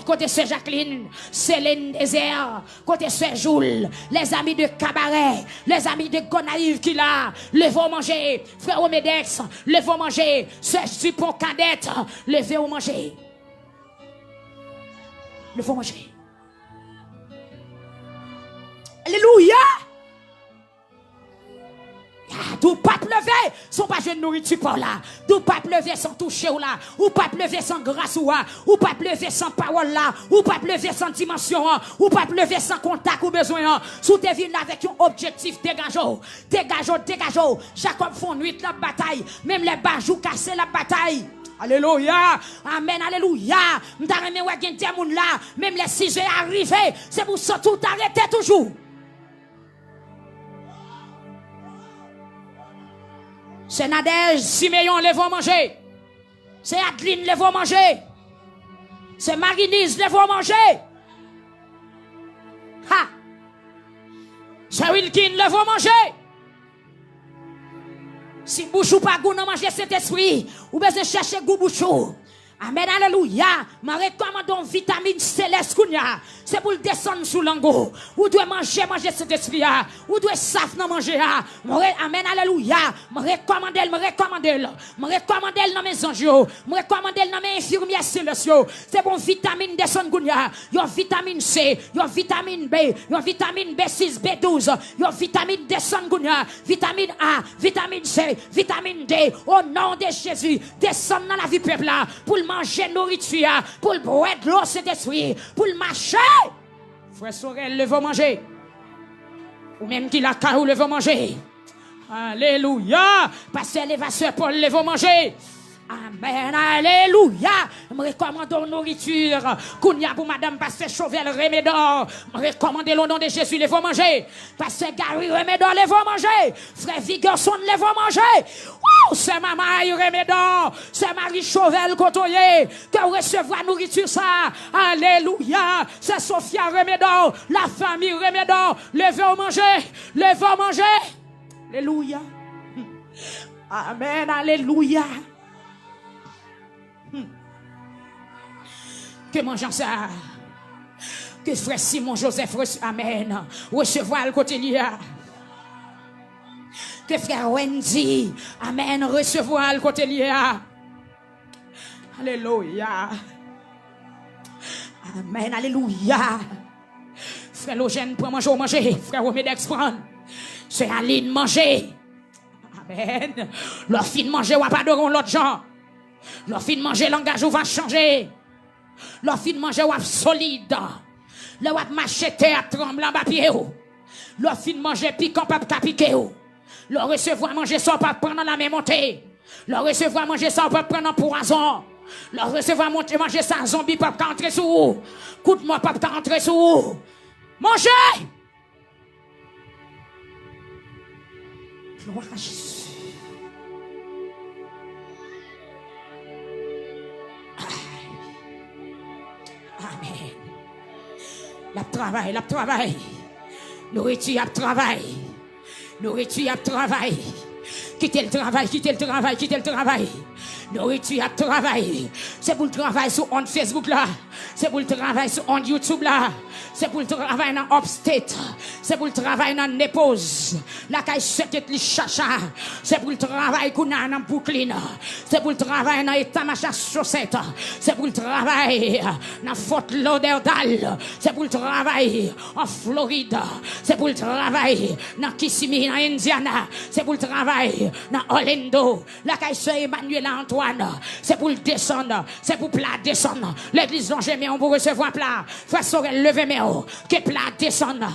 Côté Sœur Jacqueline, Céline Désert, côté Sœur Joule, les amis de Cabaret, les amis de Gonaïve qui là, levez-vous manger, frère Omedex, levez-vous manger, Sœur Dupont Cadette, levez-vous manger. Levez-vous manger. Alléluia. D'où pas lever, sont pas jeune nourriture par là. D'où pas lever sans toucher ou là. Ou pas lever sans grâce ou là. Ou pas lever sans parole là. Ou pas lever sans dimension. Ou pas lever sans contact ou besoin. Sous tes villes avec un objectif dégageau. Dégageau. Jacob font nuit la bataille. Même les bajou cassent la bataille. Alléluia. Amen. Alléluia. M'ta remet ouais gen des moun là. Même les 6 heures arrivés. C'est pour ça tout arrêter toujours. C'est Nadège, Siméon, les vont manger. C'est Adeline, les vont manger. C'est Marinise, les vont manger. Ha! C'est Wilkin, les vont manger. Si bouchou pas goût, non manger cet esprit, ou besoin chercher goût bouchou. Amen, alléluia. Je recommande une vitamine céleste. C'est pour le descendre sous l'ango. Ou doit manger cet esprit. Ou doit saf non manger. Amen, alléluia. Je recommande dans mes anges. Je recommande dans mes infirmières célestes. C'est pour vitamine descendre. Yon vitamine C, yon vitamine B, yon vitamine B6, B12, yon vitamine descendre. Vitamine A, vitamine C, vitamine D. Au nom de Jésus, descendre dans la vie peuple là. Pour manger nourriture, pour boire de l'eau, cet esprit, pour marcher. Frère Sorel, le va manger. Ou même qui la caou, le va manger. Alléluia. Pasteur Lévasseur Paul, le va manger. Amen, alléluia. Je recommande une nourriture. Kounia pour madame Pasteur Chauvel Remédor. Je recommande le nom de Jésus, les vont manger. Pasteur Gary Remédor, les vont manger. Frère Vigerson, les vont manger. Wow, c'est maman Remédor. C'est Marie Chauvel Cotoyer. Que recevoir nourriture ça. Alléluia. C'est Sophia Remédor. La famille Remédor. Les vont manger. Les vont manger. Alléluia. Amen, alléluia. Que mangeons ça. Que frère Simon Joseph amen. Recevoir le côté lié. Que frère Wendy amen. Recevoir le côté lié. Alléluia. Amen. Alléluia. Frère Logène pour manger. Frère Omedex prend. C'est Aline manger. Amen. Leur fin de manger ou pas de l'autre gens. Leur fin de manger langage va changer. Leur fin de manger ou solide. Leur wap machete à tremblant bas pied. Leur fin de manger piquant pas piquer. Leur recevoir manger sans pas prendre la même montée. Leur recevoir manger sans pas prendre un poison. Leur recevoir manger sans zombie pas entrer sous. Coup de moi pas entrer sous. Manger. Gloire à Jésus. Amen. La travail. Nourriture à travail. Quittez le travail. Nourriture à travail. C'est pour le travail sur on Facebook là. C'est pour le travail sur on YouTube là. C'est pour le travail dans Upstate. C'est pour le travail dans Nepose. La caille secrète li chacha. C'est pour le travail qu'on a dans Brooklyn. C'est pour le travail dans État-Machin Chaussette. C'est pour le travail dans Fort Lauderdale. C'est pour le travail en Floride. C'est pour le travail dans Kissimmee, dans Indiana. C'est pour le travail dans Orlando. La caille Emmanuel Antoine. C'est pour le descendre. C'est pour plat descendre. L'église dont j'ai mis on pour recevoir plat. Frère Sorel, levez mes hauts. Que plat descendre.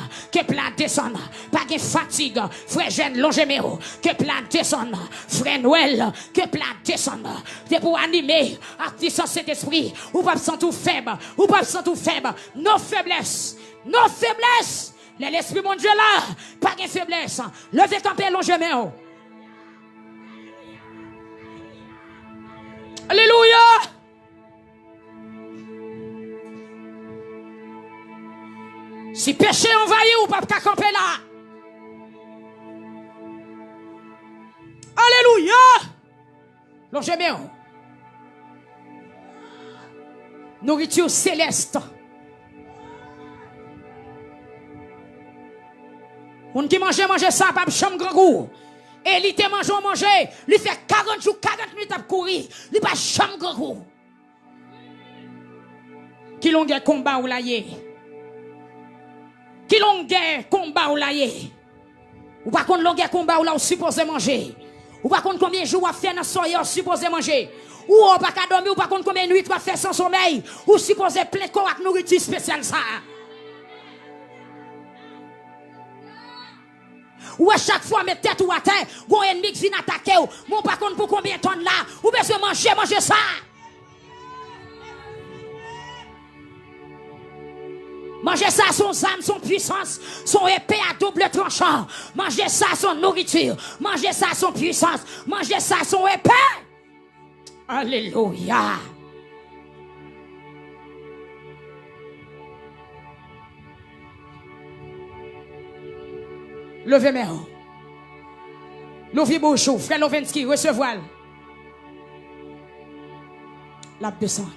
Pas de fatigue. Frère jeune, longez mes hauts. Que plat descendre. Frère Noël. Que plat descendre. C'est pour animer. Actif cet esprit. Ou pas sentir faible. Nos faiblesses. L'esprit mon Dieu là. Pas de faiblesse. Levez camper, longez mes hauts. Alléluia. Si péché envahit ou pas camper là. Alléluia. Longez mes hauts. Nourriture céleste. On qui mange ça, pas de chambre grand goût. Et il te mange, il fait 40 jours, 40 minutes à courir. Il pas chambre grand goût. Qui l'ont guerre combat ou la yé. Qui l'ont guerre combat ou la yé. Ou pas contre l'on guerre combat ou la ou supposé manger. Ou pas contre combien de jours ou faire dans soirée ou supposé manger. Ou on pas dormir ou pas contre combien de nuits ou faire sans sommeil. Ou supposé plein corps avec nourriture spéciale ça. Ou à chaque fois mettre tête ou à terre, bon ennemi qui vient attaquer ou. Mon par contre pour combien de temps là, ou besoin manger ça. Manger ça, son âme, son puissance, son épée à double tranchant. Manger ça, son nourriture. Manger ça, son puissance. Manger ça, son épée. Alléluia. Levez mes mains. Levez bouche, frère Lovensky, recevoir. La descend.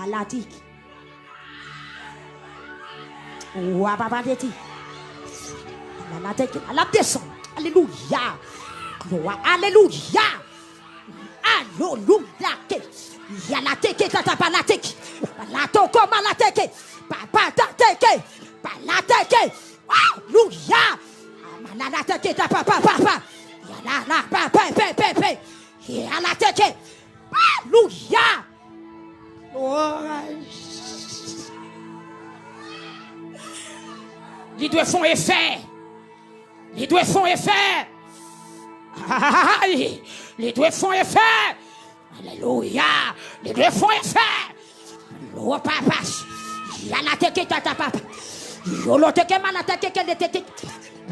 À la tique. Ou à papa de ti. La descend. Alléluia. Gloire. Alléluia. Alléluia. Ya la teke tata pa la teke. La toko ma la teke. Papa ta teke. Pa la teke. Alléluia. Ma la teke tata papa. Ya la papa pe. Ya la teke. Alléluia. Les deux font effet. Les deux font effet. Les deux font effet. Alléluia. Les deux font effet. Oh papa. Y'a la teke tata papa. Yolo teke ma la teke que le teke.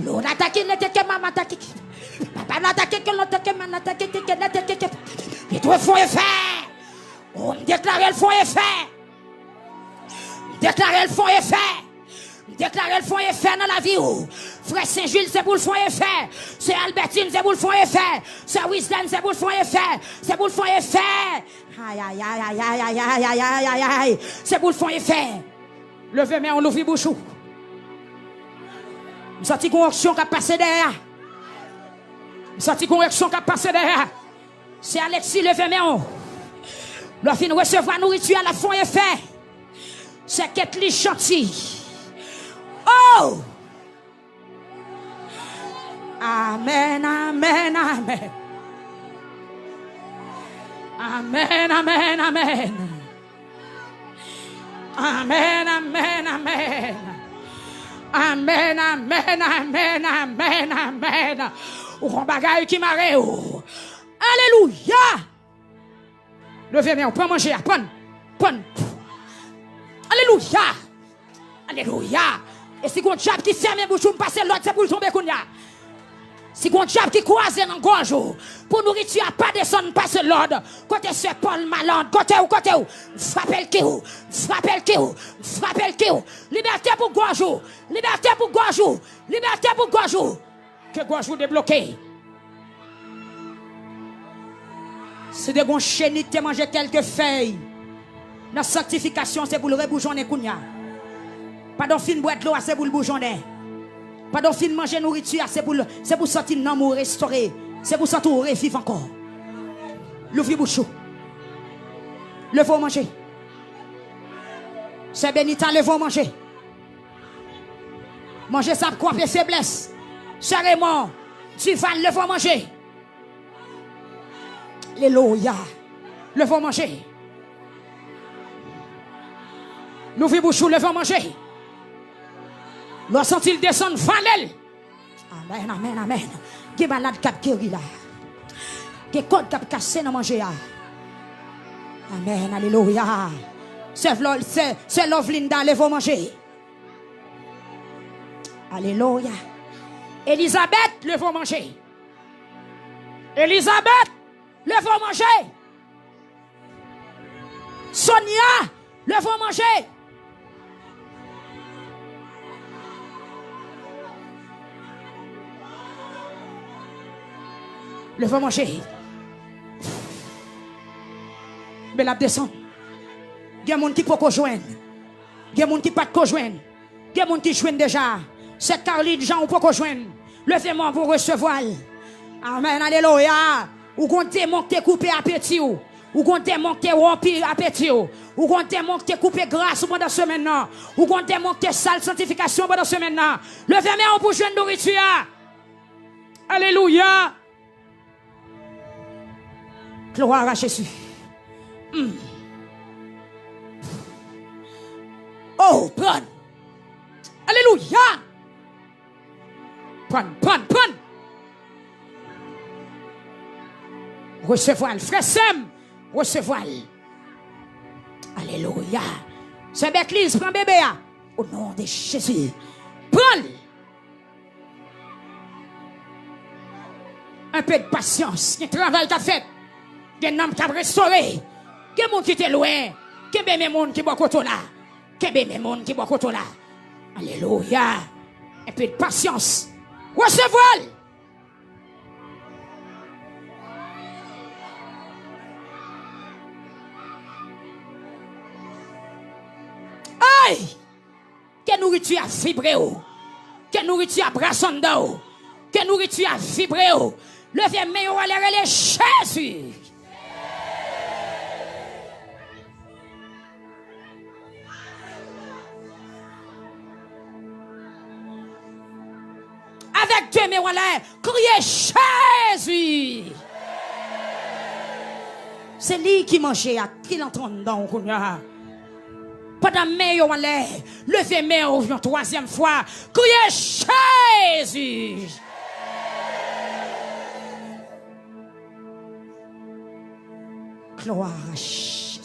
L'on attaque le teke ma teke. Papa l'attaque que l'on teke ma la teke que le teke. Les deux font effet. On déclare elles font effet. Déclare elles font effet. Déclare elles font effet dans la vie. Frère Saint-Gilles, c'est pour le font effet. C'est Albertine, c'est pour le font effet. C'est Wisdom, c'est pour le font effet. C'est pour le font effet. Aïe, aïe, aïe, aïe, aïe, aïe, aïe, aïe, aïe, aïe. C'est pour le font effet. Levez main, on ouvre bouche. Nous sortons correction qui a passé derrière. Nous sortons correction qui a passé derrière. C'est Alexis, levez main. Nous fin recevoir nourriture à la font effet. C'est qu'être chantier. Oh! Amen, amen, amen. Amen, amen, amen. Amen, amen, amen. Amen, amen, amen, amen, amen. Ou un bagage qui m'arrête. Alléluia. Levez moi, on peut manger, prends. Alléluia. Alléluia. Et si on diable qui ferme les bouches, on passe l'autre, c'est pour tomber. Si on diable qui croise dans le gorge, pour nourriture, pas descendre, passe l'ordre. Côté ce Paul Malande, côté où, frappez le qui. Liberté pour gorge, liberté pour gorge, liberté pour gorge. Que gorge débloqué. C'est de bon chénite de manger quelques feuilles. La sanctification, c'est pour le rebouchonner kounya. Pas d'en fin boire de l'eau, c'est pour le bouchonner. Pas d'en fin manger nourriture, c'est pour sortir non pour restaurer. C'est pour sortir revivre encore. L'ouvre bouche. Le faut manger. C'est bénitant, le faut manger. Manger ça pour couper faiblesse. C'est Raymond, tu vas le faut manger. Alléluia. Le faut manger. L'ouvre bouche, le faut manger. L'on sent-il descendre, valel. Amen, amen, amen. Qui malade cap guéri là. Qui code cap cassé dans manger là. Amen, alléluia. C'est Lovelinda, le faut manger. Alléluia. Elisabeth, le faut manger. Elisabeth, le faut manger. Sonia, le faut manger. Le faut manger. Mais la descend. Il y a des gens qui peuvent joindre. Il y a des gens qui ne peuvent pas joindre. Il y a des gens qui joignent déjà. Cette Caroline Jean ou pas joindre. Levez-moi pour recevoir. Amen. Alléluia. Ou qu'on démon qui coupé appétit. Ou qu'on démon qui rompu appétit. Ou qu'on démon qui coupé grâce pendant ce maintenant. Ou qu'on démon qui sale sanctification pendant ce maintenant. Levez-moi pour joindre nourriture. Alléluia. Gloire à Jésus. Oh, prends. Alléluia. Prends. Recevoir. Frère Sem. Recevoir. Alléluia. C'est l'église. Prends bébé. Au nom de Jésus. Prends. Un peu de patience. Il y a un travail qu'a fait. Il y a un homme qui a restauré. Il y a un monde qui était loin. Il y a un monde qui boit côté là. Il y a un monde qui boit côté là. Alléluia. Un peu de patience. Recevoir. Aïe. Que nourriture a vibré. Que nourriture a brassé. Que nourriture a vibré. Levez main à l'air Jésus. Avec Dieu, mais voilà, criez Jésus. C'est lui qui mangeait à qui l'entend dans le cognac. Pendant mais on l'air, levez main une troisième fois, criez Jésus. Gloire à Jésus.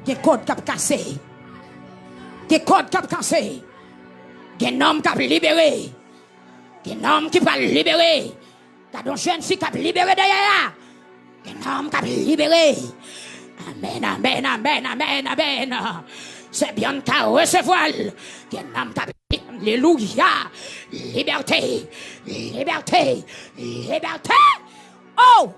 Des codes qui ont cassé. Des codes qui ont cassé. Des hommes qui ont libéré. Des hommes qui vont libérer. T'as une jeune fille qui a libéré derrière. Des hommes qui ont libéré. Amen, amen, amen, amen, amen. C'est bien qu'à recevoir. Des hommes qui ont alléluia. Liberté. Liberté. Liberté. Oh!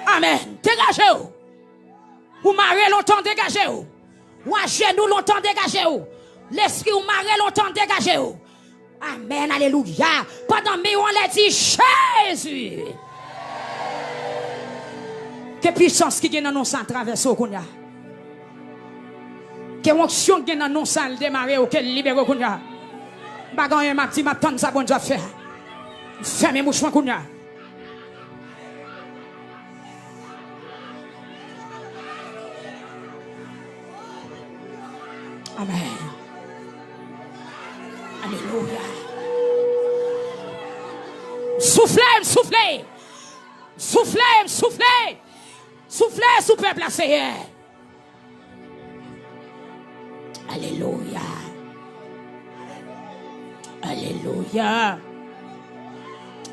Amen. Dégagez-vous. Ou marrez longtemps, dégagez-vous. Ou à genoux longtemps, dégagez-vous. L'esprit ou marrez longtemps, dégagez-vous. Amen. Alléluia. Pendant que on l'a dit Jésus. Que puissance qui est dans nos sangs traverse au Kounia. Que onction qui est dans nos sangs démarrer ou que libère au Kounia. Bagan m'a dit, m'a tante ça bon Dieu faire. Fermez mouchement Kounia. Amen. Alléluia. Soufflez, soufflez. Soufflez, soufflez. Soufflez sous peuple à Seigneur. Alléluia. Alléluia.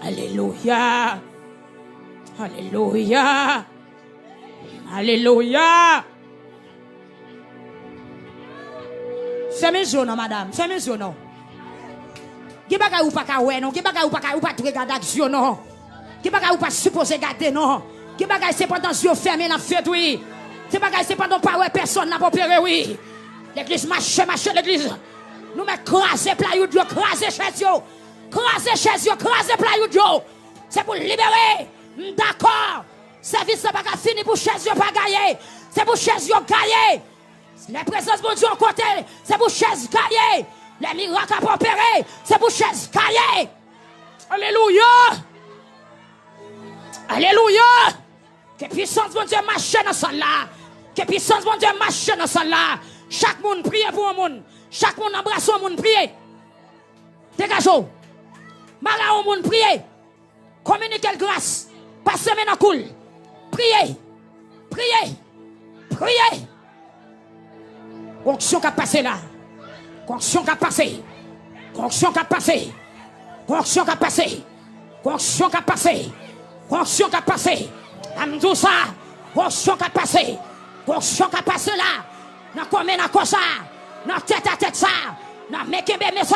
Alléluia. Alléluia. Alléluia. Fermez les yeux, non, madame. Fermez les yeux, non. Qui bagaille ou pas kawé, non. Qui bagaille ou pas regarder action, non. Qui bagaille ou pas supposer garder, non. Qui bagaille c'est pendant yeux fermés la fête, oui. Qui bagaille c'est pendant pas personne n'a pas opéré, oui. L'église marche l'église. Nous mettons craser plat you, craser chez you. Craser chez you, craser plat you. C'est pour libérer. D'accord. Service n'a pas fini pour chez you pas gagner. C'est pour chez you gagner. La présence de Dieu en côté, c'est pour chaise gaillée. Les miracles à opérer, c'est pour chaise gaillée. Alléluia. Alléluia. Que puissance de Dieu marche dans ce là. Que puissance de Dieu marche dans ce là. Chaque monde prie pour un monde. Chaque monde embrasse un monde prie. Dégagez. Mara au monde, priez. Communiquez la grâce. Passez maintenant cool. Priez. Priez. Priez. Onction qui a passé là. Onction qui a passé. Onction qui a passé. Onction qui a passé. Onction qui a passé. Onction qui a passé. Amdou ça. Onction qui a passé. Onction qui a passé là. Dans combien dans quoi ça? Dans tête à tête ça. Dans mekebe me ça.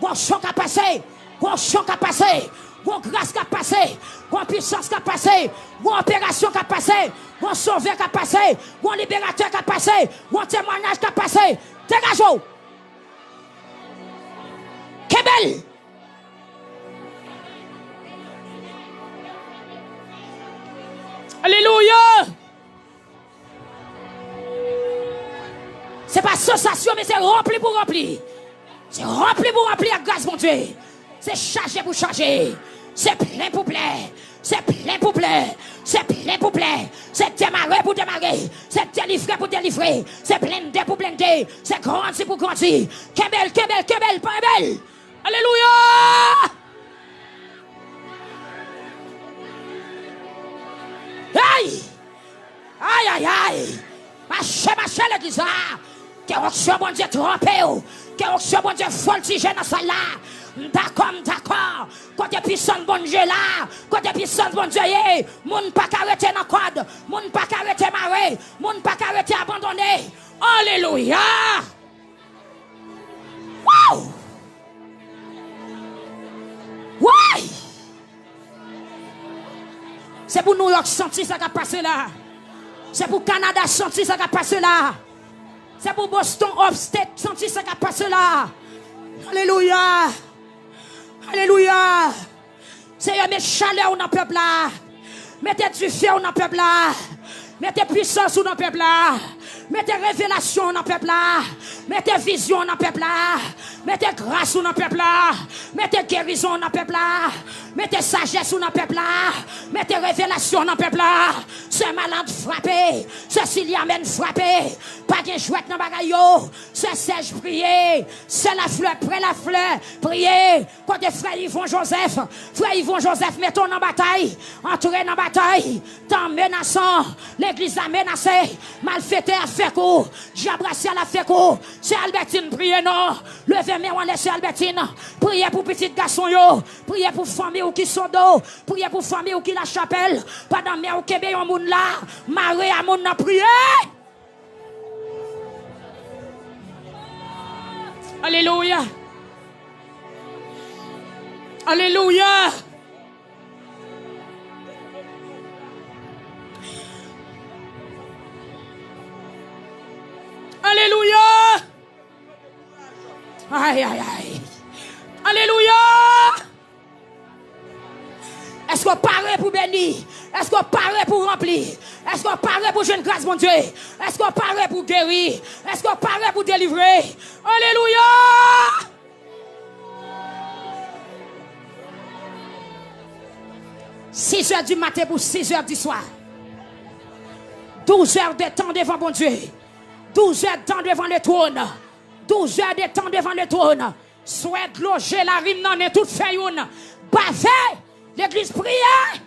Onction qui a passé. Onction qui a passé. Bon grâce qui a passé, bon puissance qui a passé, bon opération qui a passé, bon sauveur qui a passé, bon libérateur qui a passé, bon témoignage qui a passé. Dégagez-vous. Kebel. Alléluia. C'est pas sensation, mais c'est rempli pour remplir. C'est rempli pour remplir la grâce, mon Dieu. C'est chargé pour charger. C'est plein pour plein. C'est plein pour plein. C'est plein pour plein. C'est démarrer pour démarrer. C'est délivrer pour délivrer. C'est blender pour blender. C'est grandir pour grandir. Kebel, kebel, kebel, pas belle. Alléluia. Aïe. Aïe, aïe, aïe. Marchez l'église là. Que onction bon Dieu trompé. Que onction bon Dieu voltigé dans ça là. D'accord. Côté puissant bon Dieu là. Côté puissant bon Dieu yé. Moun pas arrêter dans code. Moun pas arrêter maré. Moun pas arrêter abandonné. Alléluia. Wow. Ouais. C'est pour New York sentir ça qui a passé là. C'est pour Canada sentir ça qui a passé là. C'est pour Boston Upstate sentir ça qui a passé là. Alléluia. Alléluia. Seigneur, mettez chaleur dans le peuple là. Mettez du feu dans le peuple là. Mettez puissance dans le peuple là. Mettez révélation dans le peuple là. Mettez vision dans le peuple là. Mettez grâce dans le peuple là. Mettez guérison dans le peuple là. Mettez sagesse dans le peuple là. Mettez révélation dans le peuple là. C'est malade frappé. C'est Siliamène frappé. Pas de jouette dans le bagaille. C'est sèche prier. C'est la fleur, près la fleur. Prier. Côté frère Yvon Joseph. Frère Yvon Joseph, mettons dans la bataille. Entrez dans la bataille. Tant menaçant. L'église a menacé. Malfaiteur a fait coup. J'abrasse à la fait coup. C'est Albertine, priez non. Levez mes mains, laissez Albertine. Priez pour petit garçon yo. Priez pour famille ou qui sont d'eau. Priez pour famille ou qui la chapelle. Pendant mes ou kebe yon moun là. Maré à moun na prier. Alléluia. Alléluia. Alléluia. Aïe, aïe, aïe. Alléluia. Est-ce qu'on paraît pour bénir? Est-ce qu'on paraît pour remplir? Est-ce qu'on paraît pour jeune grâce, mon Dieu? Est-ce qu'on paraît pour guérir? Est-ce qu'on paraît pour délivrer? Alléluia. 6 heures du matin pour 6 heures du soir. 12 heures de temps devant mon Dieu. 12 heures de temps devant le trône. 12 heures de temps devant le trône. Souhaite loger la rime non et toute fayoune. Bavé, l'église prière.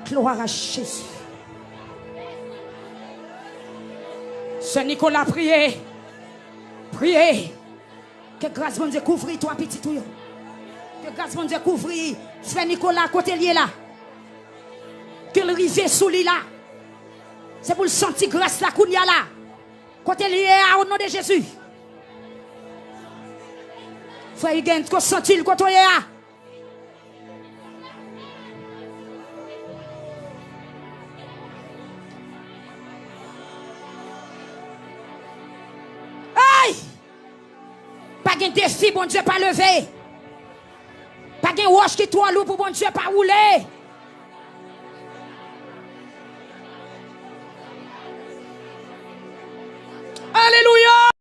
Gloire à Jésus. Saint Nicolas, priez. Priez. Que grâce mon Dieu couvre toi petit tout. Que grâce mon Dieu couvre Frère Nicolas côté lié là. Que le rivière sous lui là. C'est pour le sentir grâce la kounya là. Côté lié au nom de Jésus. Frère il gagne qu'on sentir le côté là. Aïe! Pas de défi, bon Dieu, pas levé. Pas de roche qui toi lourd pour bon Dieu, pas rouler.